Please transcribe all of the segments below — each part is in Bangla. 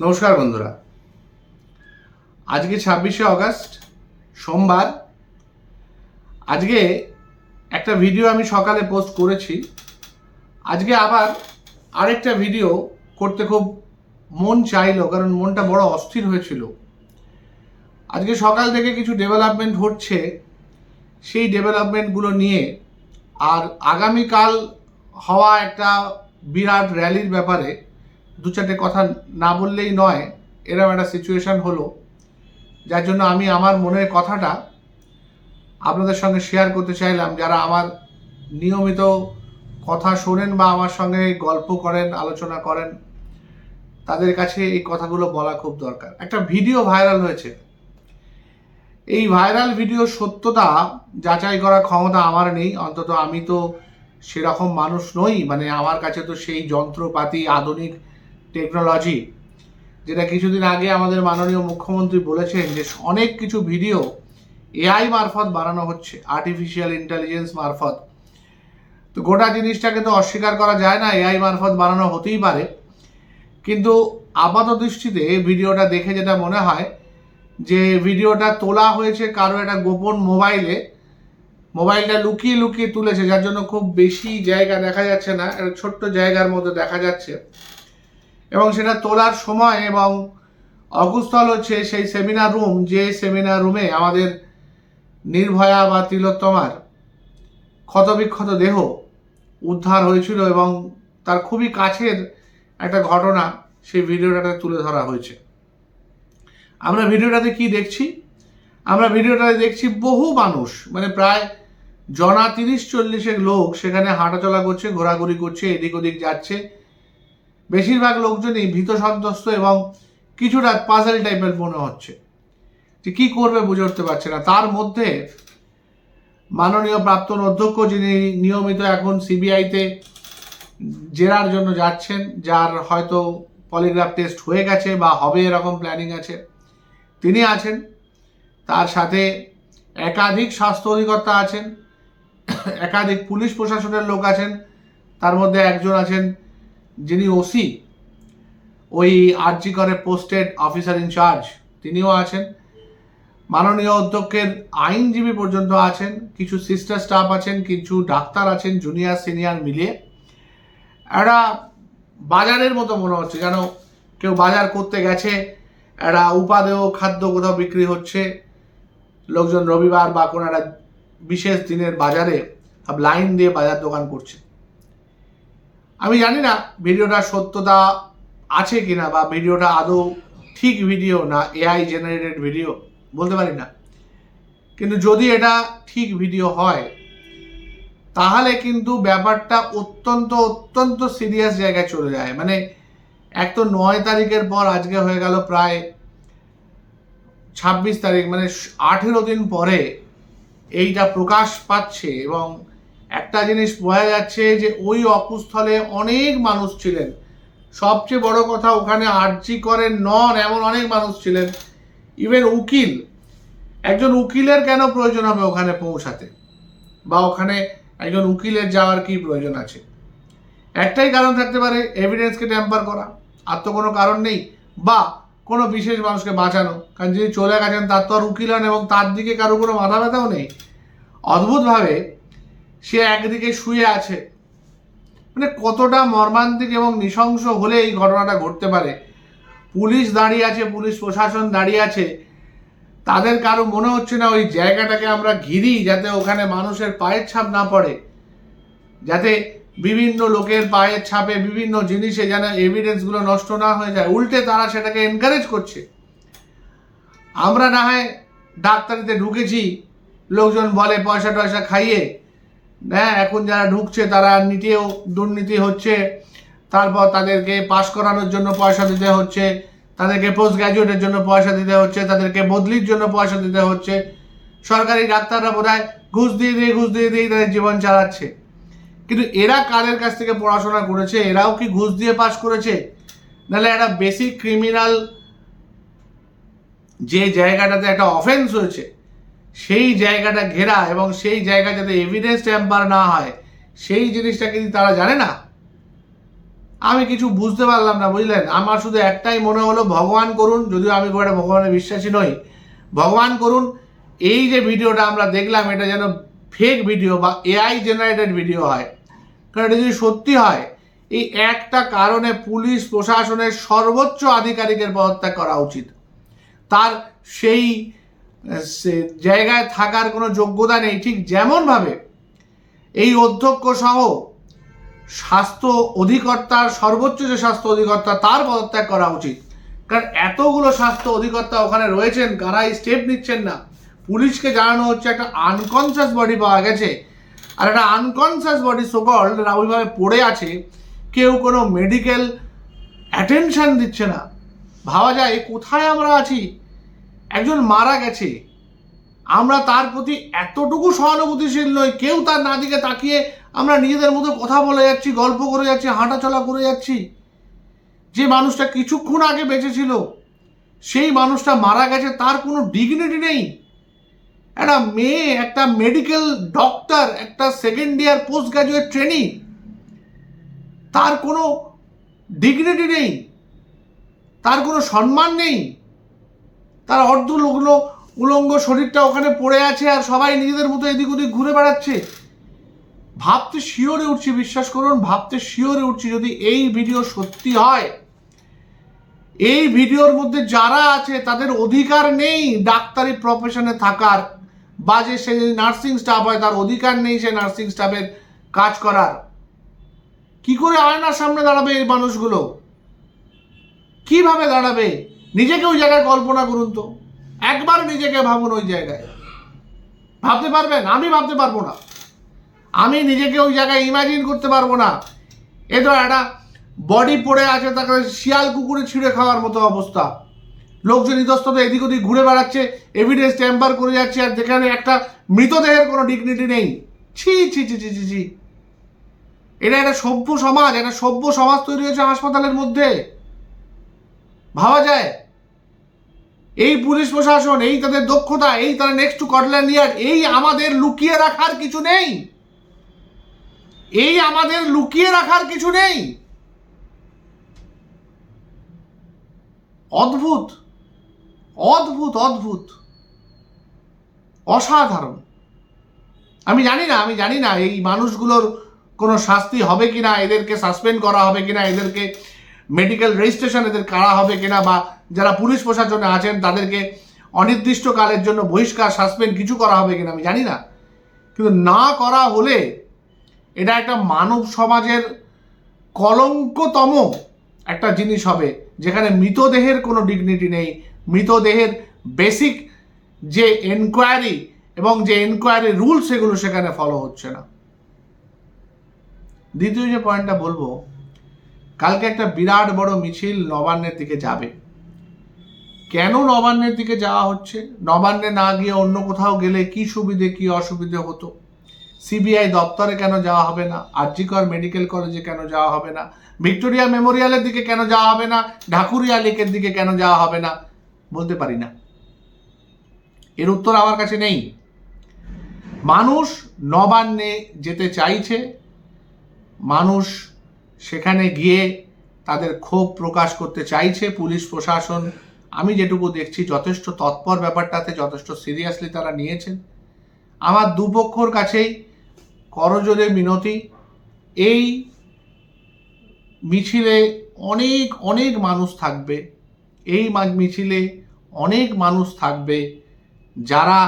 নমস্কার বন্ধুরা, আজকে 26শে অগস্ট সোমবার। আজকে একটা ভিডিও আমি সকালে পোস্ট করেছি। আজকে আবার আরেকটা ভিডিও করতে খুব মন চাইলো, কারণ মনটা বড় অস্থির হয়েছিল। আজকে সকাল থেকে কিছু ডেভেলপমেন্ট হচ্ছে, সেই ডেভেলপমেন্টগুলো নিয়ে আর আগামীকাল হওয়া একটা বিরাট র্যালির ব্যাপারে দু চারটে কথা না বললেই নয়। এরকম একটা সিচুয়েশন হলো, যার জন্য আমি আমার মনের কথাটা আপনাদের সঙ্গে শেয়ার করতে চাইলাম। যারা আমার নিয়মিত কথা শোনেন বা আমার সঙ্গে গল্প করেন, আলোচনা করেন, তাদের কাছে এই কথাগুলো বলা খুব দরকার। একটা ভিডিও ভাইরাল হয়েছে। এই ভাইরাল ভিডিওর সত্যতা যাচাই করার ক্ষমতা আমার নেই, অন্তত আমি তো সেরকম মানুষ নই। মানে আমার কাছে তো সেই যন্ত্রপাতি, আধুনিক টেকনোলজি, যেটা কিছুদিন আগে আমাদের মাননীয় মুখ্যমন্ত্রী বলেছেন যে অনেক কিছু ভিডিও এআই মারফত বানানো হচ্ছে, আর্টিফিশিয়াল ইন্টেলিজেন্স মারফত। তো গোটা জিনিসটাকে তো অস্বীকার করা যায় না, এআই মারফত বানানো হতেই পারে। কিন্তু আপাত দৃষ্টিতে ভিডিওটা দেখে যেটা মনে হয় যে ভিডিওটা তোলা হয়েছে কারো একটা গোপন মোবাইলটা লুকিয়ে লুকিয়ে তুলেছে, যার জন্য খুব বেশি জায়গা দেখা যাচ্ছে না, একটা ছোট্ট জায়গার মধ্যে দেখা যাচ্ছে। এবং সেটা তোলার সময় এবং অকুস্থল হচ্ছে সেই সেমিনার রুম, যে সেমিনার রুমে আমাদের নির্ভয়া বা তিলোত্তমার ক্ষতবিক্ষত দেহ উদ্ধার হয়েছিল, এবং তার খুবই কাছের একটা ঘটনা সেই ভিডিওটাতে তুলে ধরা হয়েছে। আমরা ভিডিওটাতে কি দেখছি? আমরা ভিডিওটাতে দেখছি বহু মানুষ, মানে প্রায় জনা 30-40 লোক সেখানে হাঁটাচলা করছে, ঘোরাঘুরি করছে, এদিক ওদিক যাচ্ছে। বেশিরভাগ লোকজনই ভীত সন্ত্রস্ত এবং কিছুটা পাজল টাইপের মনে হচ্ছে, যে কি করবে বুঝে উঠতে পারছে না। তার মধ্যে মাননীয় প্রাক্তন অধ্যক্ষ, যিনি নিয়মিত এখন সিবিআইতে জেরার জন্য যাচ্ছেন, যার হয়তো পলিগ্রাফ টেস্ট হয়ে গেছে বা হবে এরকম প্ল্যানিং আছে, তিনি আছেন। তার সাথে একাধিক স্বাস্থ্য অধিকর্তা আছেন, একাধিক পুলিশ প্রশাসনের লোক আছেন। তার মধ্যে একজন আছেন যিনি ওসি, ওই আরজি করে পোস্টেড অফিসার ইনচার্জ, তিনিও আছেন। মাননীয় অধ্যক্ষের আইনজীবী পর্যন্ত আছেন, কিছু সিস্টার স্টাফ আছেন, কিছু ডাক্তার আছেন, জুনিয়র সিনিয়র মিলিয়ে একটা বাজারের মতো মনে হচ্ছে, যেন কেউ বাজার করতে গেছে। একটা উপাদেয় খাদ্য কোথাও বিক্রি হচ্ছে, লোকজন রবিবার বা কোনো একটা বিশেষ দিনের বাজারে সব লাইন দিয়ে বাজার দোকান করছে। আমি জানি না ভিডিওটার সত্যতা আছে কিনা, বা ভিডিওটা আদৌ ঠিক ভিডিও না এআই জেনারেটেড ভিডিও, বলতে পারি না। কিন্তু যদি এটা ঠিক ভিডিও হয়, তাহলে কিন্তু ব্যাপারটা অত্যন্ত অত্যন্ত সিরিয়াস জায়গায় চলে যায়। মানে এক তো 9 তারিখের পর আজকে হয়ে গেল প্রায় 26 তারিখ, মানে 18 দিন পরে এইটা প্রকাশ পাচ্ছে। এবং একটা জিনিস বোঝা যাচ্ছে যে ওই অকুস্থলে অনেক মানুষ ছিলেন। সবচেয়ে বড় কথা, ওখানে আরজি করে নন এমন অনেক মানুষ ছিলেন। ইভেন উকিল, একজন উকিলের কেন প্রয়োজন হবে ওখানে পৌঁছাতে, বা ওখানে একজন উকিলের যাওয়ার কি প্রয়োজন আছে? একটাই কারণ থাকতে পারে, এভিডেন্সকে ট্যাম্পার করা, আর তো কোনো কারণ নেই। বা কোনো বিশেষ মানুষকে বাঁচানো, কারণ যিনি চলে গেছেন তার তো আর উকিল হন, এবং তার দিকে কারো কোনো মাথা ব্যথাও নেই। অদ্ভুতভাবে সে একদিকে শুয়ে আছে। মানে কতটা মর্মান্তিক এবং নৃশংস হলে এই ঘটনাটা ঘটতে পারে। পুলিশ দাঁড়িয়ে আছে, পুলিশ প্রশাসন দাঁড়িয়ে আছে, তাদের কারো মনে হচ্ছে না ওই জায়গাটাকে আমরা ঘিরি, যাতে ওখানে মানুষের পায়ের ছাপ না পড়ে, যাতে বিভিন্ন লোকের পায়ের ছাপে বিভিন্ন জিনিসে যেন এভিডেন্সগুলো নষ্ট না হয়ে যায়। উল্টে তারা সেটাকে এনকারেজ করছে। আমরা না হয় ডাক্তারিতে ঢুকেছি, লোকজন বলে পয়সা টয়সা খাইয়ে, হ্যাঁ, এখন যারা ঢুকছে তারা নিতেও দুর্নীতি হচ্ছে, তারপর তাদেরকে পাস করানোর জন্য পয়সা দিতে হচ্ছে, তাদেরকে পোস্ট গ্র্যাজুয়েটের জন্য পয়সা দিতে হচ্ছে, তাদেরকে বদলির জন্য পয়সা দিতে হচ্ছে। সরকারি ডাক্তাররা বোধহয় ঘুষ দিয়ে তাদের জীবন চালাচ্ছে। কিন্তু এরা কাদের কাছ থেকে পড়াশোনা করেছে? এরাও কি ঘুষ দিয়ে পাস করেছে? নাহলে একটা বেসিক ক্রিমিনাল যে জায়গাটাতে একটা অফেন্স হয়েছে, সেই জায়গাটা ঘেরা, এবং সেই জায়গা যাতে এভিডেন্স ট্যাম্পার না হয়, সেই জিনিসটা কিন্তু তারা জানে না। আমি কিছু বুঝতে পারলাম না, বুঝলেন। আমার শুধু একটাই মনে হলো, ভগবান করুন, যদিও আমি খুব একটা ভগবানের বিশ্বাসী নই, ভগবান করুন এই যে ভিডিওটা আমরা দেখলাম এটা যেন ফেক ভিডিও বা এআই জেনারেটেড ভিডিও হয়। কারণ এটা যদি সত্যি হয়, এই একটা কারণে পুলিশ প্রশাসনের সর্বোচ্চ আধিকারিকের পদত্যাগ করা উচিত। তার সেই জায়গায় থাকার কোনো যোগ্যতা নেই, ঠিক যেমনভাবে এই অধ্যক্ষ সহ স্বাস্থ্য অধিকর্তার, সর্বোচ্চ যে স্বাস্থ্য অধিকর্তা, তার পদত্যাগ করা উচিত। কারণ এতগুলো স্বাস্থ্য অধিকর্তা ওখানে রয়েছেন, কারা এই স্টেপ নিচ্ছেন না। পুলিশকে জানানো হচ্ছে একটা আনকনসিয়াস বডি পাওয়া গেছে, আর একটা আনকনসিয়াস বডি সোকল্ড ওইভাবে পড়ে আছে, কেউ কোনো মেডিকেল অ্যাটেনশন দিচ্ছে না। ভাবা যায় কোথায় আমরা আছি। একজন মারা গেছে, আমরা তার প্রতি এতটুকু সহানুভূতিশীল নই, কেউ তার না দিকে তাকিয়ে আমরা নিজেদের মতো কথা বলে যাচ্ছি, গল্প করে যাচ্ছি, হাঁটাচলা করে যাচ্ছি। যে মানুষটা কিছুক্ষণ আগে বেঁচে ছিল, সেই মানুষটা মারা গেছে, তার কোনো ডিগনিটি নেই। একটা মেয়ে, একটা মেডিকেল ডক্টর, একটা second year post graduate training, তার কোনো ডিগনিটি নেই, তার কোনো সম্মান নেই। তার উলঙ্গ শরীরটা ওখানে পড়ে আছে, আর সবাই নিজেদের মতো এদিক ওদিক ঘুরে বেড়াচ্ছে। ভাবতে শিওরে উঠছি, বিশ্বাস করুন, ভাবতে শিওরে উঠছি, যদি এই ভিডিও সত্যি হয়, এই ভিডিওর মধ্যে যারা আছে তাদের অধিকার নেই ডাক্তারি প্রফেশনে থাকার, বা যে সে নার্সিং স্টাফ হয় তার অধিকার নেই সে নার্সিং স্টাফের কাজ করার। কি করে আয়নার সামনে দাঁড়াবে এই মানুষগুলো? কিভাবে দাঁড়াবে? নিজেকে ওই জায়গায় কল্পনা করুন তো, একবার নিজেকে ভাবুন ওই জায়গায়। ভাবতে পারবেন? আমি ভাবতে পারবো না, আমি নিজেকে ওই জায়গায় ইমাজিন করতে পারবো না। এ তো একটা বডি পড়ে আছে, তাকে শিয়াল কুকুরে ছিঁড়ে খাওয়ার মতো অবস্থা। লোকজন ইতস্তত এদিক ওদিক ঘুরে বেড়াচ্ছে, এভিডেন্স ট্যাম্পার করে যাচ্ছে, আর যেখানে একটা মৃতদেহের কোনো ডিগনিটি নেই। ছি ছি ছি ছি ছি ছি। এটা একটা সভ্য সমাজ, একটা সভ্য সমাজ তৈরি হয়েছে হাসপাতালের মধ্যে। ভাবা যায়? এই পুলিশ প্রশাসন, এই তাদের দক্ষতা, এই তারা নেক্সট টু স্কটল্যান্ড ইয়ার্ড, এই আমাদের লুকিয়ে রাখার কিছু নেই, এই আমাদের লুকিয়ে রাখার কিছু নেই। অদ্ভুত অদ্ভুত অদ্ভুত, অসাধারণ। আমি জানি না এই মানুষগুলোর কোনো শাস্তি হবে কিনা, এদেরকে সাসপেন্ড করা হবে কিনা, এদেরকে মেডিকেল রেজিস্ট্রেশন এদের করা হবে কিনা, বা যারা পুলিশ প্রশাসনে আছেন তাদেরকে অনির্দিষ্টকালের জন্য বহিষ্কার, সাসপেন্ড কিছু করা হবে কিনা আমি জানি না। কিন্তু না করা হলে এটা একটা মানব সমাজের কলঙ্কতম একটা জিনিস হবে, যেখানে মৃতদেহের কোনো ডিগনিটি নেই, মৃতদেহের বেসিক যে এনকোয়ারি এবং যে এনকোয়ারি রুলস সেগুলো সেখানে ফলো হচ্ছে না। দ্বিতীয় যে পয়েন্টটা বলবো, কালকে একটা বিরাট বড় মিছিল নবান্নের দিকে যাবে। কেন নবান্নের দিকে যাওয়া হচ্ছে? নবান্নে না গিয়ে অন্য কোথাও গেলে কি সুবিধে কি অসুবিধে হতো? সিবিআই দপ্তরে কেন যাওয়া হবে না? আরজিকর মেডিকেল কলেজে কেন যাওয়া হবে না? ভিক্টোরিয়া মেমোরিয়ালের দিকে কেন যাওয়া হবে না? ঢাকুরিয়া লেকের দিকে কেন যাওয়া হবে না? বলতে পারি না, এর উত্তর আমার কাছে নেই। মানুষ নবান্নে যেতে চাইছে, মানুষ সেখানে গিয়ে তাদের ক্ষোভ প্রকাশ করতে চাইছে। পুলিশ প্রশাসন, আমি যেটুকু দেখছি, যথেষ্ট তৎপর, ব্যাপারটাতে যথেষ্ট সিরিয়াসলি তারা নিয়েছেন। আমার দুপক্ষর কাছেই করজোড়ে মিনতি, এই মিছিলে অনেক অনেক মানুষ থাকবে, এই মিছিলে অনেক মানুষ থাকবে যারা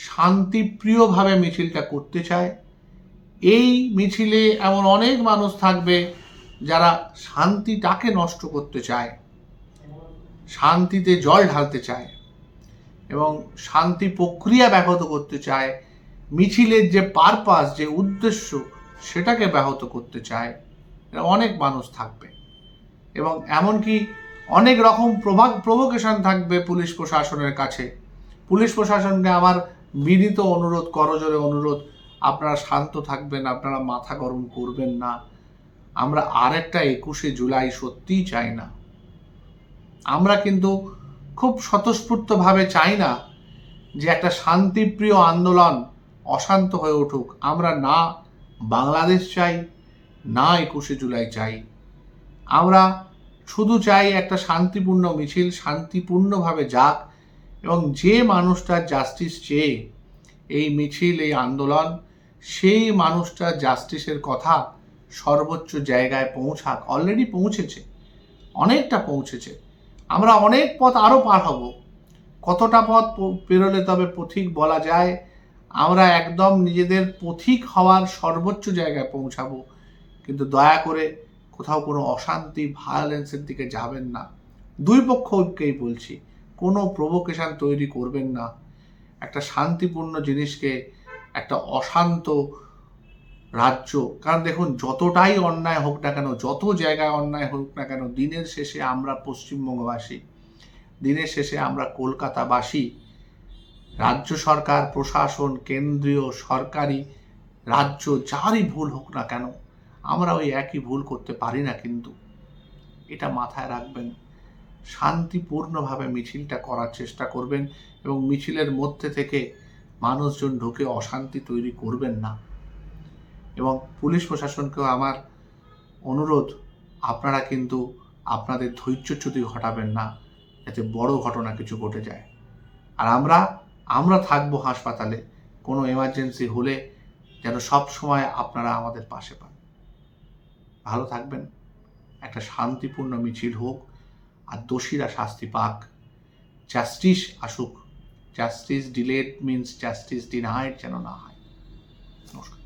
শান্তিপ্রিয়ভাবে মিছিলটা করতে চায়। এই মিছিলে এমন অনেক মানুষ থাকবে যারা শান্তিটাকে নষ্ট করতে চায়, শান্তিতে জল ঢালতে চায় এবং শান্তি প্রক্রিয়া ব্যাহত করতে চায়, মিছিলের যে পারপাস, যে উদ্দেশ্য, সেটাকে ব্যাহত করতে চায়। অনেক মানুষ থাকবে এবং এমনকি অনেক রকম প্রভোকেশন থাকবে পুলিশ প্রশাসনের কাছে। পুলিশ প্রশাসনকে আমার বিনীত অনুরোধ, করজোড়ে অনুরোধ, আপনারা শান্ত থাকবেন, আপনারা মাথা গরম করবেন না। আমরা আরেকটা 21শে জুলাই সত্যিই চাই না। আমরা কিন্তু খুব স্বতঃস্ফূর্তভাবে চাই না যে একটা শান্তিপ্রিয় আন্দোলন অশান্ত হয়ে উঠুক। আমরা না বাংলাদেশ চাই, না 21শে জুলাই চাই। আমরা শুধু চাই একটা শান্তিপূর্ণ মিছিল শান্তিপূর্ণভাবে যাক, এবং যে মানুষটার জাস্টিস চেয়ে এই মিছিল, এই আন্দোলন, সেই মানুষটার জাস্টিসের কথা সর্বোচ্চ জায়গায় পৌঁছাক। অলরেডি পৌঁছেছে, অনেকটা পৌঁছেছে। আমরা অনেক পথ আরও পার হব। কতটা পথ পেরোলে তবে পথিক বলা যায়? আমরা একদম নিজেদের পথিক হওয়ার সর্বোচ্চ জায়গায় পৌঁছাবো। কিন্তু দয়া করে কোথাও কোনো অশান্তি, ভায়োলেন্সের দিকে যাবেন না। দুই পক্ষকেই বলছি, কোনো প্রভোকেশন তৈরি করবেন না। একটা শান্তিপূর্ণ জিনিসকে একটা অশান্ত রাজ্য, কারণ দেখুন, যতটাই অন্যায় হোক না কেন, যত জায়গায় অন্যায় হোক না কেন, দিনের শেষে আমরা পশ্চিমবঙ্গবাসী, দিনের শেষে আমরা কলকাতাবাসী। রাজ্য সরকার, প্রশাসন, কেন্দ্রীয় সরকারি, রাজ্য, যারই ভুল হোক না কেন, আমরা ওই একই ভুল করতে পারি না। কিন্তু এটা মাথায় রাখবেন, শান্তিপূর্ণভাবে মিছিলটা করার চেষ্টা করবেন, এবং মিছিলের মধ্যে থেকে মানুষজন ঢুকে অশান্তি তৈরি করবেন না। এবং পুলিশ প্রশাসনকেও আমার অনুরোধ, আপনারা কিন্তু আপনাদের ধৈর্যচ্যুতি ঘটাবেন না, যাতে বড় ঘটনা কিছু ঘটে যায়। আর আমরা থাকবো হাসপাতালে, কোনো এমার্জেন্সি হলে যেন সব সময় আপনারা আমাদের পাশে পান। ভালো থাকবেন। একটা শান্তিপূর্ণ মিছিল হোক, আর দোষীরা শাস্তি পাক, জাস্টিস আসুক। Justice delayed means justice denied যেন না হয়। নমস্কার।